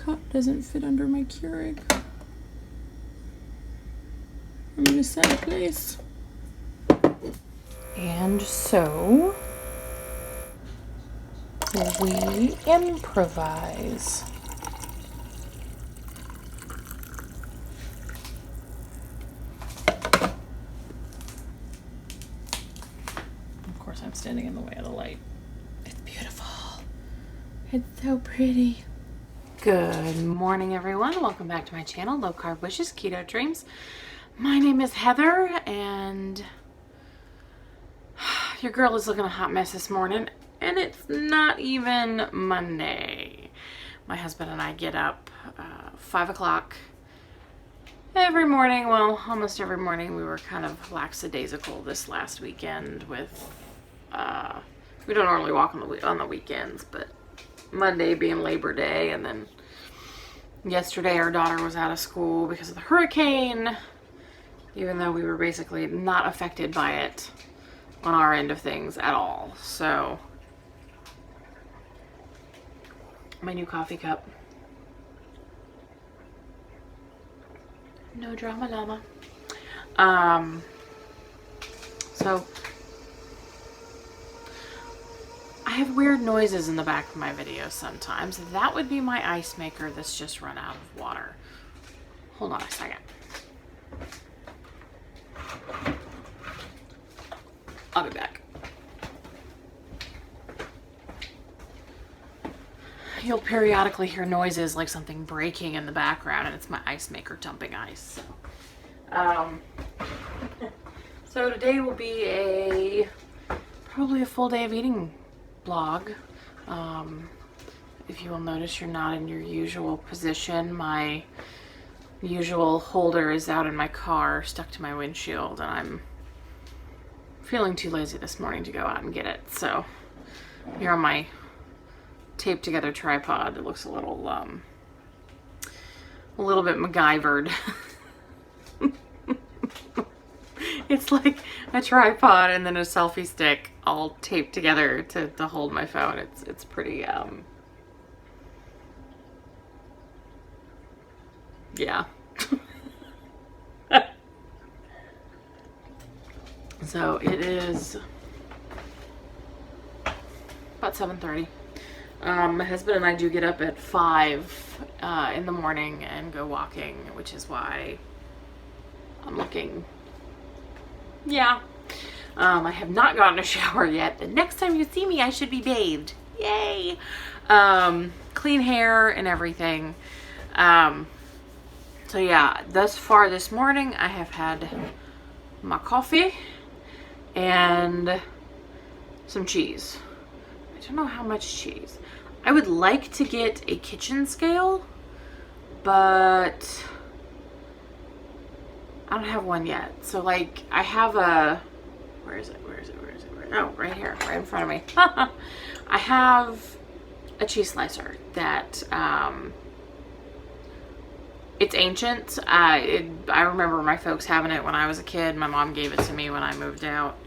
cup doesn't fit under my Keurig. I'm gonna set a place. And so we improvise. Of course, I'm standing in the way of the light. It's beautiful. It's so pretty. Good morning, everyone. Welcome back to my channel, Low Carb Wishes, Keto Dreams. My name is Heather, and your girl is looking a hot mess this morning, and it's not even Monday. My husband and I get up 5 o'clock every morning. Well, almost every morning. We were kind of lackadaisical this last weekend with, we don't normally walk on the weekends, but Monday being Labor Day, and then yesterday our daughter was out of school because of the hurricane, even though we were basically not affected by it on our end of things at all. So, my new coffee cup. No drama llama. So, I have weird noises in the back of my videos sometimes. That would be my ice maker that's just run out of water. Hold on a second. I'll be back. You'll periodically hear noises like something breaking in the background, and it's my ice maker dumping ice. So today will be probably a full day of eating vlog. If you will notice, you're not in your usual position. My usual holder is out in my car, stuck to my windshield, and I'm feeling too lazy this morning to go out and get it. So here on my taped together tripod, it looks a little bit MacGyvered. It's like a tripod and then a selfie stick all taped together to hold my phone. It's pretty yeah. So it is about 7:30. My husband and I do get up at 5 in the morning and go walking, which is why I'm looking, yeah. I have not gotten a shower yet. The next time you see me, I should be bathed. Yay! Clean hair and everything. So yeah, thus far this morning, I have had my coffee and some cheese. I don't know how much cheese. I would like to get a kitchen scale, but I don't have one yet. So like, I have a, where is it? Oh, right here, right in front of me. I have a cheese slicer that, it's ancient. I remember my folks having it when I was a kid. My mom gave it to me when I moved out.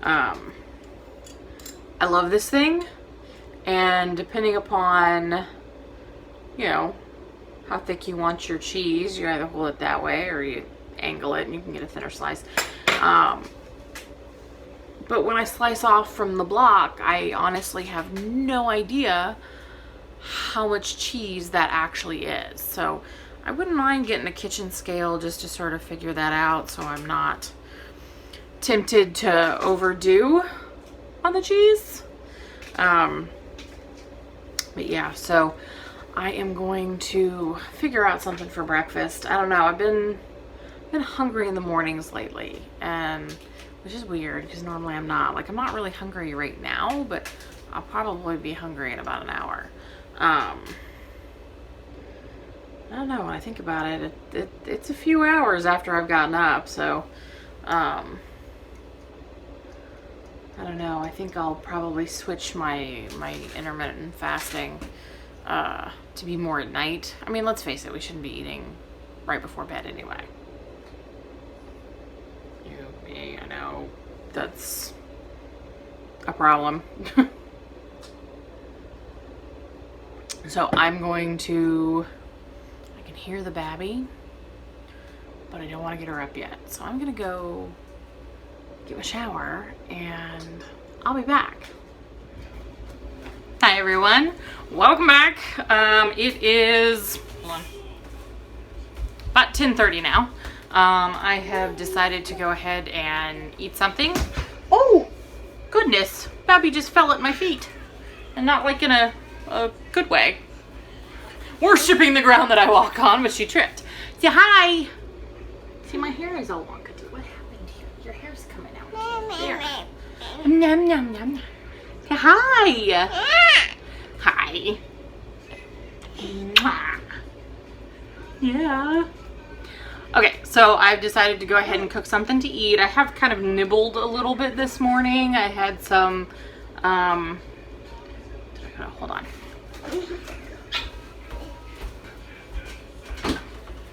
I love this thing, and depending upon, you know, how thick you want your cheese, you either hold it that way or you angle it and you can get a thinner slice. But when I slice off from the block, I honestly have no idea how much cheese that actually is. So I wouldn't mind getting a kitchen scale just to sort of figure that out, so I'm not tempted to overdo on the cheese. But yeah, so I am going to figure out something for breakfast. I don't know, I've been hungry in the mornings lately, and which is weird because normally I'm not. Like, I'm not really hungry right now, but I'll probably be hungry in about an hour. I don't know, when I think about it, it's a few hours after I've gotten up, so I don't know, I think I'll probably switch my intermittent fasting to be more at night. I mean, let's face it, we shouldn't be eating right before bed anyway. Me, I know that's a problem. So I'm going to, I can hear the babby, but I don't want to get her up yet. So I'm gonna go get a shower and I'll be back. Hi everyone, welcome back. It is, hold on, about 10:30 now. I have decided to go ahead and eat something. Oh, goodness, Babby just fell at my feet. And not like in a good way. Worshipping the ground that I walk on, but she tripped. Say hi. See, my hair is all wonkety. What happened here? Your hair's coming out. There. Nom, nom, nom. Say hi. Hi. Mwah. Yeah. Okay, so I've decided to go ahead and cook something to eat. I have kind of nibbled a little bit this morning. I had some, hold on.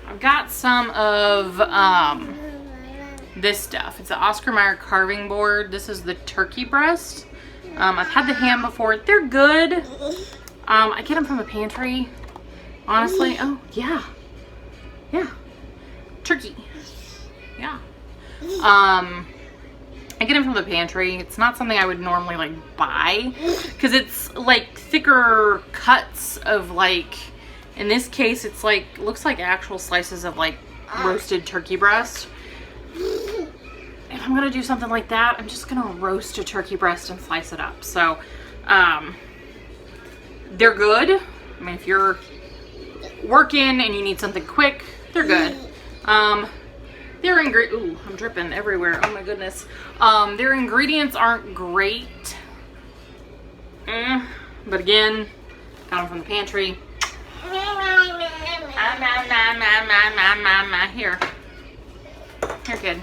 I've got some of this stuff. It's the Oscar Mayer carving board. This is the turkey breast. I've had the ham before. They're good. I get them from the pantry, honestly. Oh, yeah. Yeah. Turkey. Yeah. I get them from the pantry. It's not something I would normally like buy because it's like thicker cuts of like, in this case it's like, looks like actual slices of like roasted turkey breast. If I'm gonna do something like that, I'm just gonna roast a turkey breast and slice it up. So they're good. I mean, if you're working and you need something quick, they're good. Their ooh, I'm dripping everywhere. Oh my goodness. Their ingredients aren't great. But again, got them from the pantry. Here. Here, kid.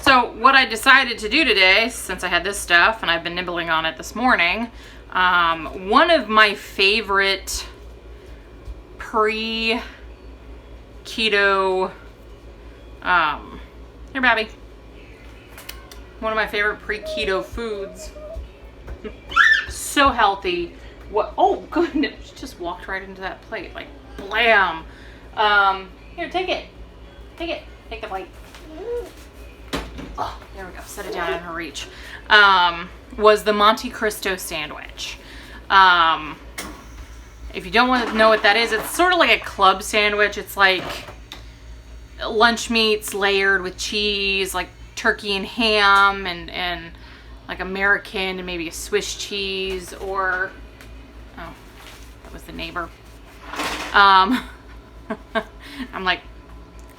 So what I decided to do today, since I had this stuff and I've been nibbling on it this morning, one of my favorite pre-keto, here, Babby. One of my favorite pre-keto foods. So healthy. What? Oh, goodness. She just walked right into that plate. Like, blam. Here, take it. Take it. Take the plate. Oh, there we go. Set it down in her reach. Was the Monte Cristo sandwich. If you don't want to know what that is, it's sort of like a club sandwich. It's like lunch meats layered with cheese, like turkey and ham and like American and maybe a Swiss cheese, or, oh, that was the neighbor. I'm like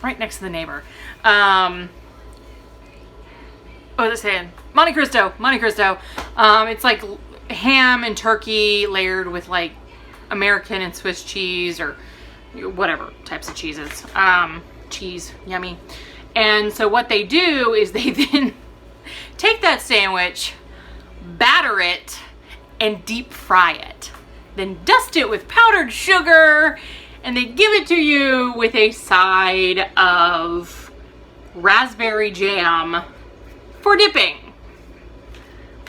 right next to the neighbor. Oh, this hand. Monte Cristo. Monte Cristo. It's like ham and turkey layered with like American and Swiss cheese or whatever types of cheeses. Cheese, yummy. And so what they do is they then take that sandwich, batter it, and deep fry it. Then dust it with powdered sugar, and they give it to you with a side of raspberry jam for dipping.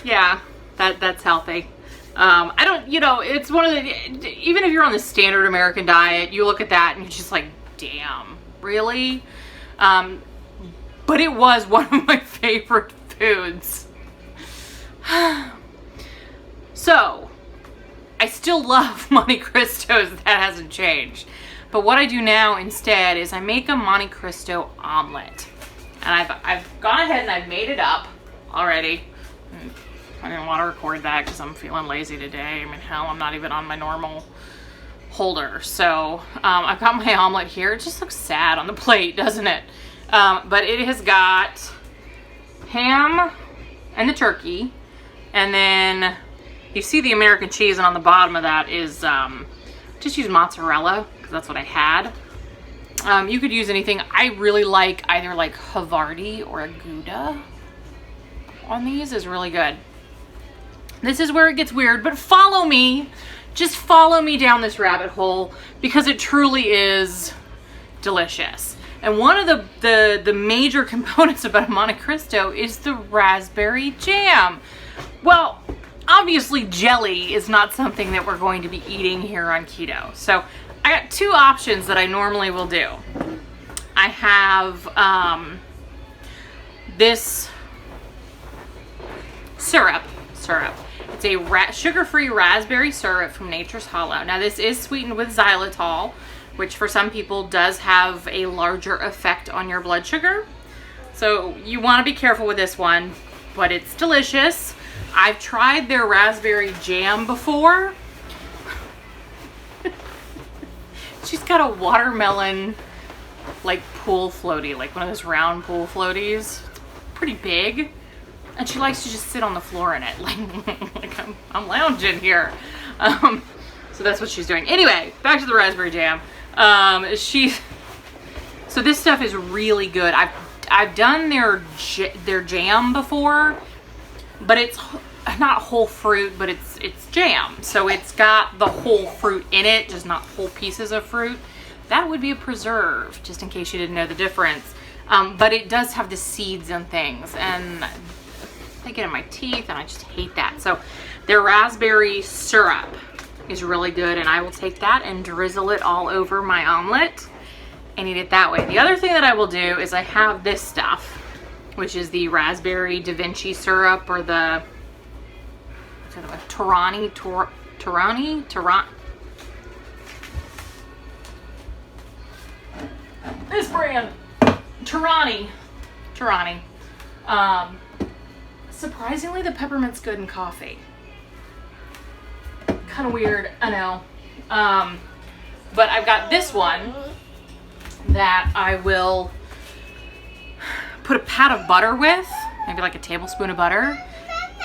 Yeah, that's healthy. I don't, you know, it's one of the, even if you're on the standard American diet, you look at that and you're just like, damn, really? But it was one of my favorite foods. So, I still love Monte Cristos, that hasn't changed. But what I do now instead is I make a Monte Cristo omelet. And I've gone ahead and I've made it up already. I didn't want to record that because I'm feeling lazy today. I mean, hell, I'm not even on my normal holder. So I've got my omelet here. It just looks sad on the plate, doesn't it? But it has got ham and the turkey. And then you see the American cheese, and on the bottom of that is just use mozzarella because that's what I had. You could use anything. I really like either like Havarti or a Gouda on these. Is really good. This is where it gets weird, but follow me. Just follow me down this rabbit hole because it truly is delicious. And one of the major components about Monte Cristo is the raspberry jam. Well, obviously jelly is not something that we're going to be eating here on keto. So I got two options that I normally will do. I have this syrup. It's a sugar-free raspberry syrup from Nature's Hollow. Now this is sweetened with xylitol, which for some people does have a larger effect on your blood sugar. So you want to be careful with this one, but it's delicious. I've tried their raspberry jam before. She's got a watermelon like pool floaty, like one of those round pool floaties. It's pretty big. And she likes to just sit on the floor in it. Like I'm lounging here. So that's what she's doing. Anyway, back to the raspberry jam. So this stuff is really good. I've done their jam before, but it's not whole fruit, but it's jam. So it's got the whole fruit in it, just not whole pieces of fruit. That would be a preserve, just in case you didn't know the difference. But it does have the seeds and things, and they get in my teeth, and I just hate that. So their raspberry syrup is really good, and I will take that and drizzle it all over my omelet and eat it that way. The other thing that I will do is I have this stuff, which is the raspberry Da Vinci syrup, or the Torani. This brand, Torani. Surprisingly, the peppermint's good in coffee. Kind of weird, I know. But I've got this one that I will put a pat of butter with, maybe like a tablespoon of butter,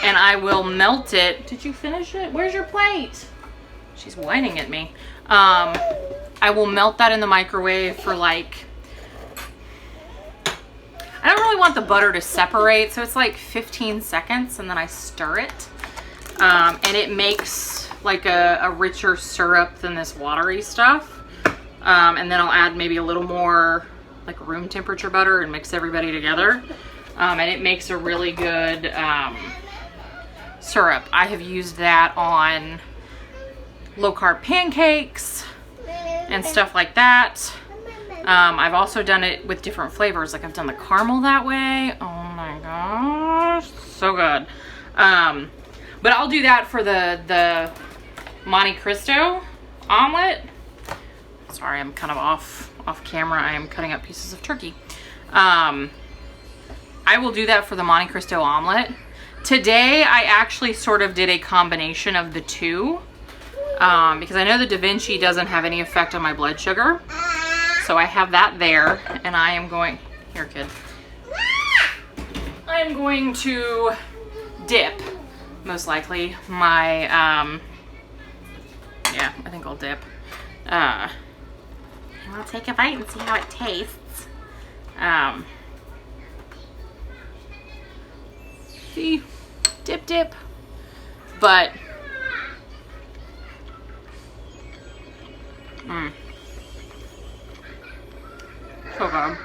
and I will melt it. Did you finish it? Where's your plate? She's whining at me. I will melt that in the microwave for like, I don't really want the butter to separate, so it's like 15 seconds, and then I stir it. And it makes like a richer syrup than this watery stuff. And then I'll add maybe a little more like room temperature butter and mix everybody together. And it makes a really good syrup. I have used that on low carb pancakes and stuff like that. I've also done it with different flavors. Like I've done the caramel that way. Oh my gosh, so good. But I'll do that for the Monte Cristo omelet. Sorry, I'm kind of off camera. I am cutting up pieces of turkey. I will do that for the Monte Cristo omelet. Today, I actually sort of did a combination of the two. Because I know the Da Vinci doesn't have any effect on my blood sugar. So I have that there, and I am going, here kid. I am going to dip, most likely, my, yeah, I think I'll dip. And I'll take a bite and see how it tastes. See, dip. But, so good.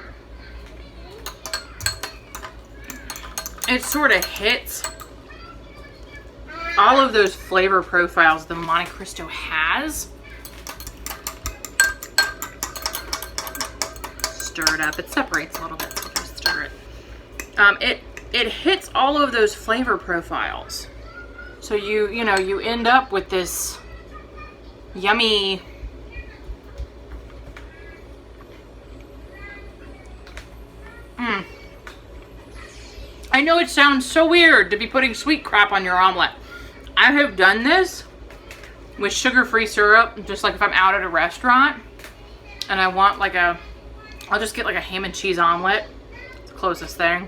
It sort of hits all of those flavor profiles the Monte Cristo has. Stir it up. It separates a little bit, so just stir it. It hits all of those flavor profiles. So you know, you end up with this yummy I know it sounds so weird to be putting sweet crap on your omelet. I have done this with sugar-free syrup, just like if I'm out at a restaurant and I want like I'll just get like a ham and cheese omelet. It's the closest thing.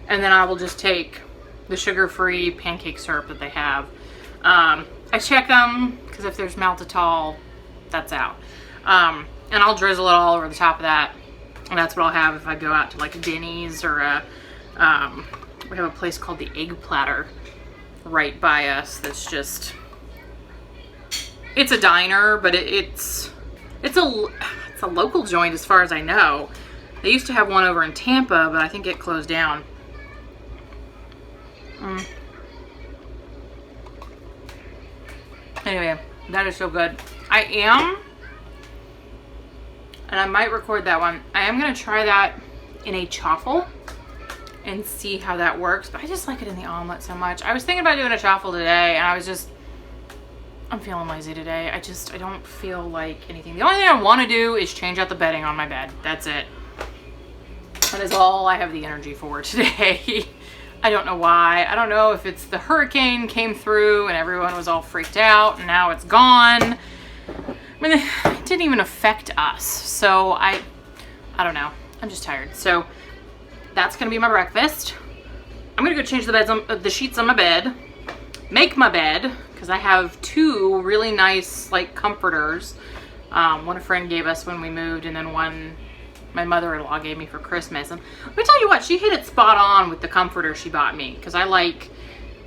And then I will just take the sugar-free pancake syrup that they have. I check them, because if there's maltitol, that's out. And I'll drizzle it all over the top of that. And that's what I'll have if I go out to like Denny's or we have a place called the Egg Platter right by us that's just, it's a diner, but it's a local joint as far as I know. They used to have one over in Tampa, but I think it closed down. Anyway, that is so good. And I might record that one. I am going to try that in a chaffle and see how that works. But I just like it in the omelet so much. I was thinking about doing a chaffle today, and I'm feeling lazy today. I don't feel like anything. The only thing I want to do is change out the bedding on my bed. That's it. That is all I have the energy for today. I don't know why. I don't know if it's the hurricane came through and everyone was all freaked out and now it's gone. I mean, it didn't even affect us. So I don't know. I'm just tired. So that's going to be my breakfast. I'm going to go change the sheets on my bed, make my bed, because I have 2 really nice like comforters. One a friend gave us when we moved, and then one my mother-in-law gave me for Christmas. And let me tell you what, she hit it spot on with the comforter she bought me, because I like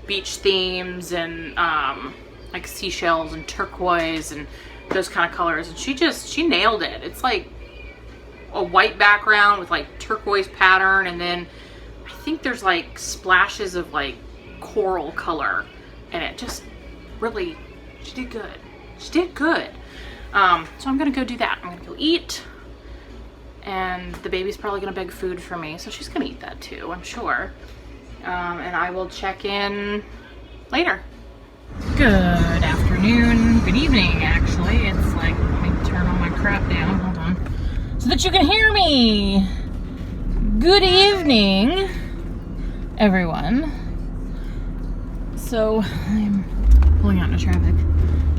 beach themes and like seashells and turquoise and those kind of colors, and she nailed it. It's like a white background with like turquoise pattern, and then I think there's like splashes of like coral color, and it just really, she did good. So I'm gonna go do that. I'm gonna go eat, and the baby's probably gonna beg food for me, so she's gonna eat that too, I'm sure. And I will check in later. Good afternoon, good evening actually. It's like, let me turn all my crap down, hold on, so that you can hear me. Good evening, everyone. So I'm pulling out into traffic.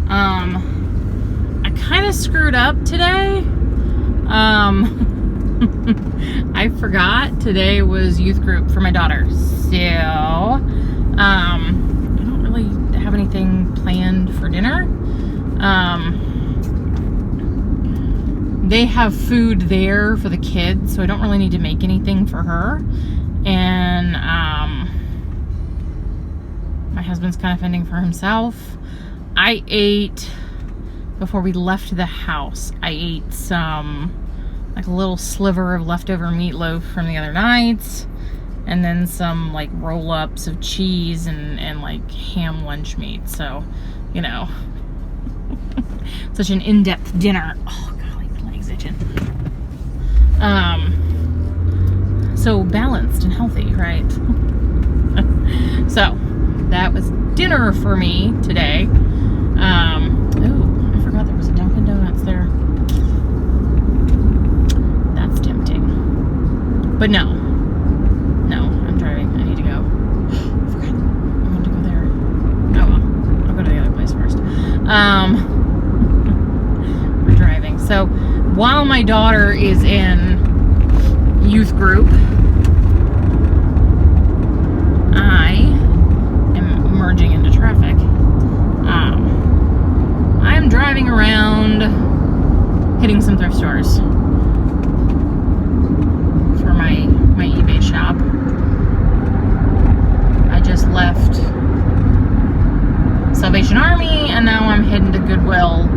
I kind of screwed up today. I forgot today was youth group for my daughter, so I don't really have anything planned for dinner. They have food there for the kids, so I don't really need to make anything for her. And my husband's kind of fending for himself. I ate, before we left the house, I ate some, like a little sliver of leftover meatloaf from the other night, and then some like roll-ups of cheese and like ham lunch meat. So, you know, such an in-depth dinner. Oh golly, my leg's itching. So balanced and healthy, right? So that was dinner for me today. Oh, I forgot there was a Dunkin' Donuts there. That's tempting. But no, I'm driving. I need to go. I forgot. I wanted to go there. Oh well, I'll go to the other place first. We're driving. So while my daughter is in youth group, I am merging into traffic. I'm driving around, hitting some thrift stores for my eBay shop. I just left Salvation Army, and now I'm heading to Goodwill,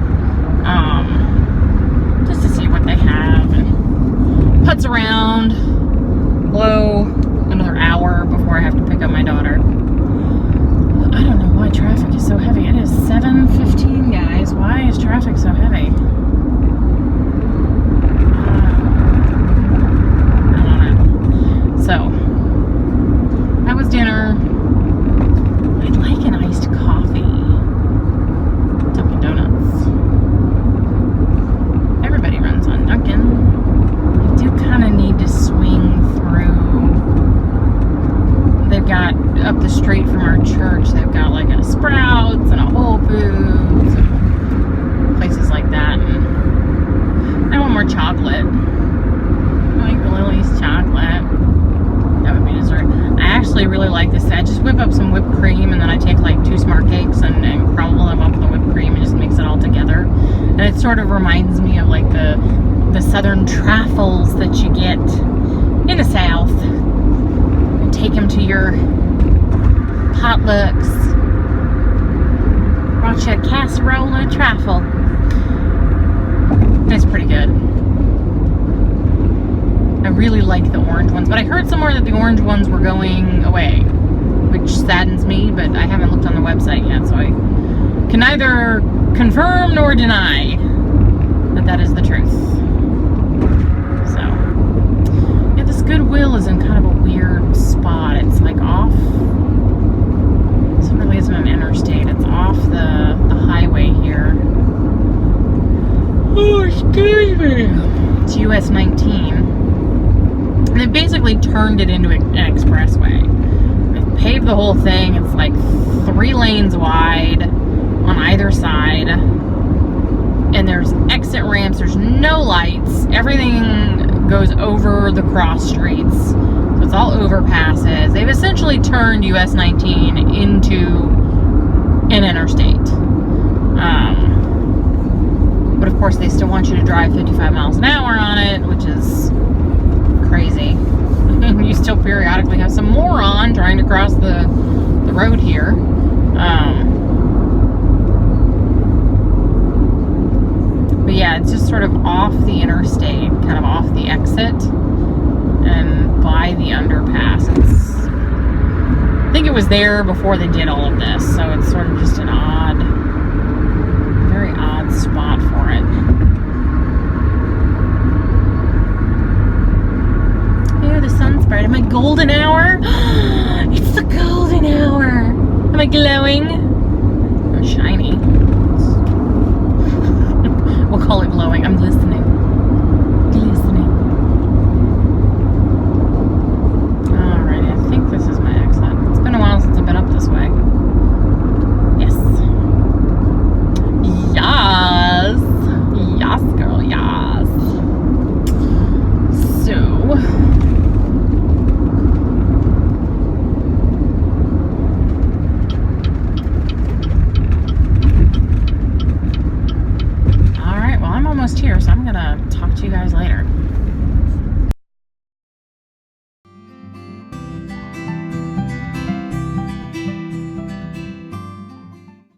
just to see what they have and putz around. Blow another hour before I have to pick up my daughter. I don't know why traffic is so heavy. It is 7:15, guys. Why is traffic so heavy? I don't know. So, that was dinner. I'd like an iced coffee. Dunkin' Donuts. Everybody runs on Dunkin'. I do kind of need to swing through. They've got, up the street from our church, they've got like a Sprouts and a Whole Foods and places like that. And I want more chocolate. I like Lily's chocolate. That would be dessert. I actually really like this. I just whip up some whipped cream, and then I take like 2 Smart Cakes and crumble them up with the whipped cream and just mix it all together. And it sort of reminds me of like the southern trifles that you get in the South. And take them to your potlucks. Brought you a casserole and a trifle. It's pretty good. I really like the orange ones, but I heard somewhere that the orange ones were going away, which saddens me, but I haven't looked on the website yet, so I can neither confirm nor deny that that is the truth. So, yeah, this Goodwill is in kind of a weird spot. It's like off, it really isn't an interstate. It's off the highway here. Oh, excuse me. It's US 19. And they basically turned it into an expressway. They've paved the whole thing. It's like 3 lanes wide on either side. And there's exit ramps. There's no lights. Everything goes over the cross streets. So it's all overpasses. They've essentially turned US 19 into an interstate. But of course, they still want you to drive 55 miles an hour on it, which is crazy. You still periodically have some moron trying to cross the road here. But yeah, it's just sort of off the interstate, kind of off the exit, and by the underpass. I think it was there before they did all of this, so it's sort of just an very odd spot for it. Here, the sun's bright. Am I golden hour? It's the golden hour. Am I glowing? I'm shiny. We'll call it glowing. I'm glistening. Glistening. Alright, I think this is my exit. It's been a while since I've been up this way. Yes. Yes. Yes, girl, yes. So, alright, well, I'm almost here, so I'm gonna talk to you guys later.